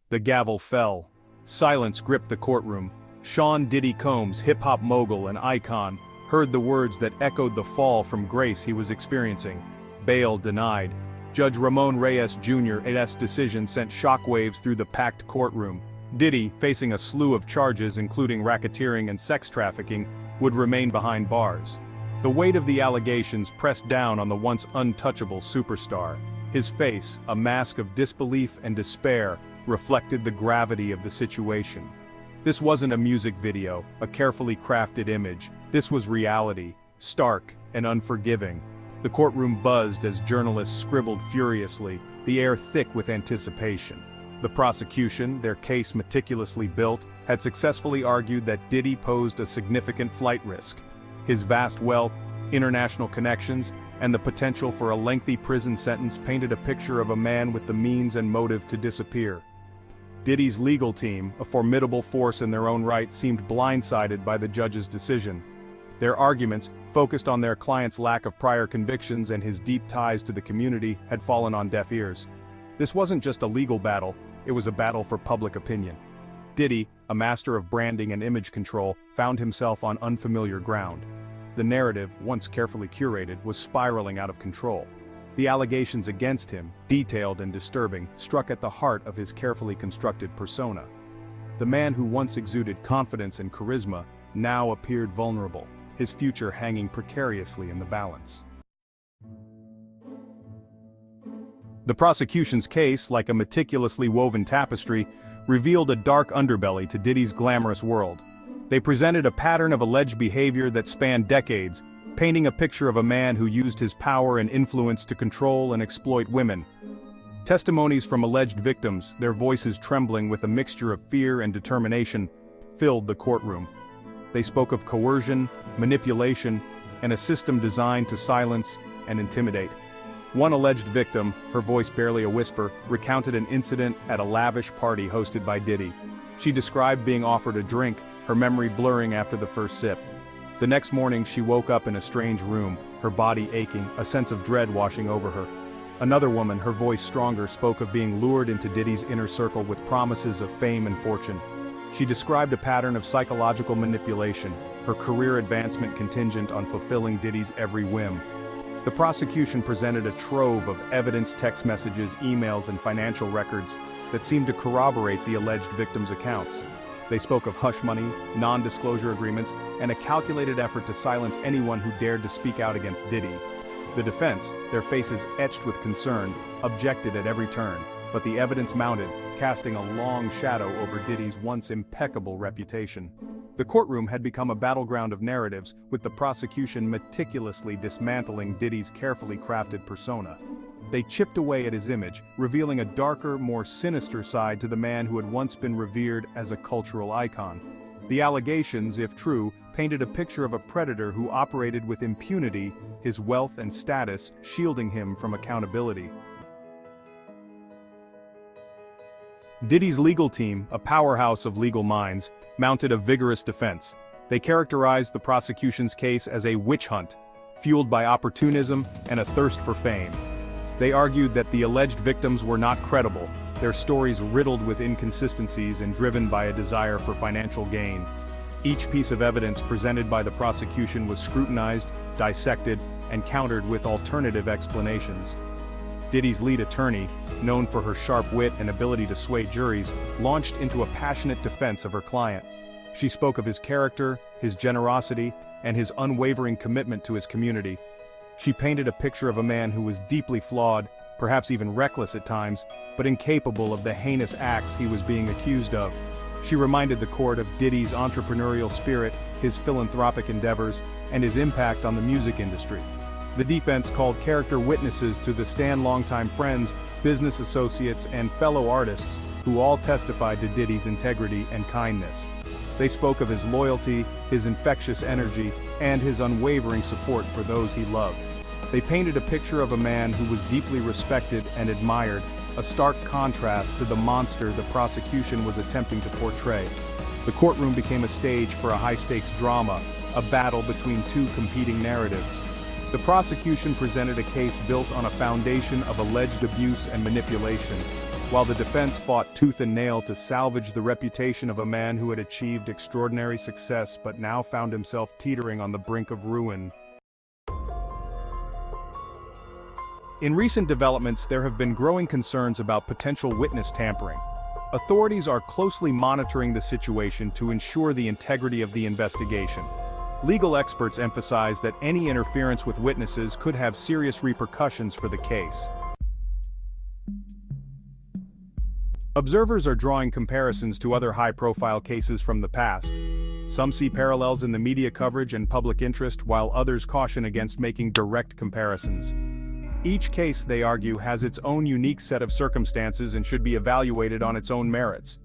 The gavel fell. Silence gripped the courtroom. Sean "Diddy" Combs, hip-hop mogul and icon, heard the words that echoed the fall from grace he was experiencing. Bail denied. Judge Ramon Reyes Jr.'s decision sent shockwaves through the packed courtroom. Diddy, facing a slew of charges including racketeering and sex trafficking, would remain behind bars. The weight of the allegations pressed down on the once untouchable superstar. His face, a mask of disbelief and despair, reflected the gravity of the situation. This wasn't a music video, a carefully crafted image. This was reality, stark and unforgiving. The courtroom buzzed as journalists scribbled furiously, the air thick with anticipation. The prosecution, their case meticulously built, had successfully argued that Diddy posed a significant flight risk. His vast wealth, international connections, and the potential for a lengthy prison sentence painted a picture of a man with the means and motive to disappear. Diddy's legal team, a formidable force in their own right, seemed blindsided by the judge's decision. Their arguments, focused on their client's lack of prior convictions and his deep ties to the community, had fallen on deaf ears. This wasn't just a legal battle, it was a battle for public opinion. Diddy, a master of branding and image control, found himself on unfamiliar ground. The narrative, once carefully curated, was spiraling out of control. The allegations against him, detailed and disturbing, struck at the heart of his carefully constructed persona. The man who once exuded confidence and charisma now appeared vulnerable, his future hanging precariously in the balance. The prosecution's case, like a meticulously woven tapestry, revealed a dark underbelly to Diddy's glamorous world. They presented a pattern of alleged behavior that spanned decades, painting a picture of a man who used his power and influence to control and exploit women. Testimonies from alleged victims, their voices trembling with a mixture of fear and determination, filled the courtroom. They spoke of coercion, manipulation, and a system designed to silence and intimidate. One alleged victim, her voice barely a whisper, recounted an incident at a lavish party hosted by Diddy. She described being offered a drink, her memory blurring after the first sip. The next morning she woke up in a strange room, her body aching, a sense of dread washing over her. Another woman, her voice stronger, spoke of being lured into Diddy's inner circle with promises of fame and fortune. She described a pattern of psychological manipulation, her career advancement contingent on fulfilling Diddy's every whim. The prosecution presented a trove of evidence, text messages, emails, and financial records that seemed to corroborate the alleged victims' accounts. They spoke of hush money, non-disclosure agreements, and a calculated effort to silence anyone who dared to speak out against Diddy. The defense, their faces etched with concern, objected at every turn, but the evidence mounted, casting a long shadow over Diddy's once impeccable reputation. The courtroom had become a battleground of narratives, with the prosecution meticulously dismantling Diddy's carefully crafted persona. They chipped away at his image, revealing a darker, more sinister side to the man who had once been revered as a cultural icon. The allegations, if true, painted a picture of a predator who operated with impunity, his wealth and status shielding him from accountability. Diddy's legal team, a powerhouse of legal minds, mounted a vigorous defense. They characterized the prosecution's case as a witch hunt, fueled by opportunism and a thirst for fame. They argued that the alleged victims were not credible, their stories riddled with inconsistencies and driven by a desire for financial gain. Each piece of evidence presented by the prosecution was scrutinized, dissected, and countered with alternative explanations. Diddy's lead attorney, known for her sharp wit and ability to sway juries, launched into a passionate defense of her client. She spoke of his character, his generosity, and his unwavering commitment to his community. She painted a picture of a man who was deeply flawed, perhaps even reckless at times, but incapable of the heinous acts he was being accused of. She reminded the court of Diddy's entrepreneurial spirit, his philanthropic endeavors, and his impact on the music industry. The defense called character witnesses to the stand longtime friends, business associates, and fellow artists who all testified to Diddy's integrity and kindness. They spoke of his loyalty, his infectious energy, and his unwavering support for those he loved. They painted a picture of a man who was deeply respected and admired, a stark contrast to the monster the prosecution was attempting to portray. The courtroom became a stage for a high-stakes drama, a battle between two competing narratives. The prosecution presented a case built on a foundation of alleged abuse and manipulation. while the defense fought tooth and nail to salvage the reputation of a man who had achieved extraordinary success but now found himself teetering on the brink of ruin. In recent developments, there have been growing concerns about potential witness tampering. Authorities are closely monitoring the situation to ensure the integrity of the investigation. Legal experts emphasize that any interference with witnesses could have serious repercussions for the case. Observers are drawing comparisons to other high-profile cases from the past. Some see parallels in the media coverage and public interest, while others caution against making direct comparisons. Each case, they argue, has its own unique set of circumstances and should be evaluated on its own merits.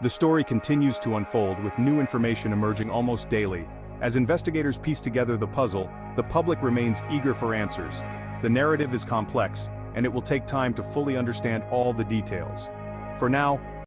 The story continues to unfold, with new information emerging almost daily. As investigators piece together the puzzle, the public remains eager for answers. The narrative is complex, and it will take time to fully understand all the details. For now,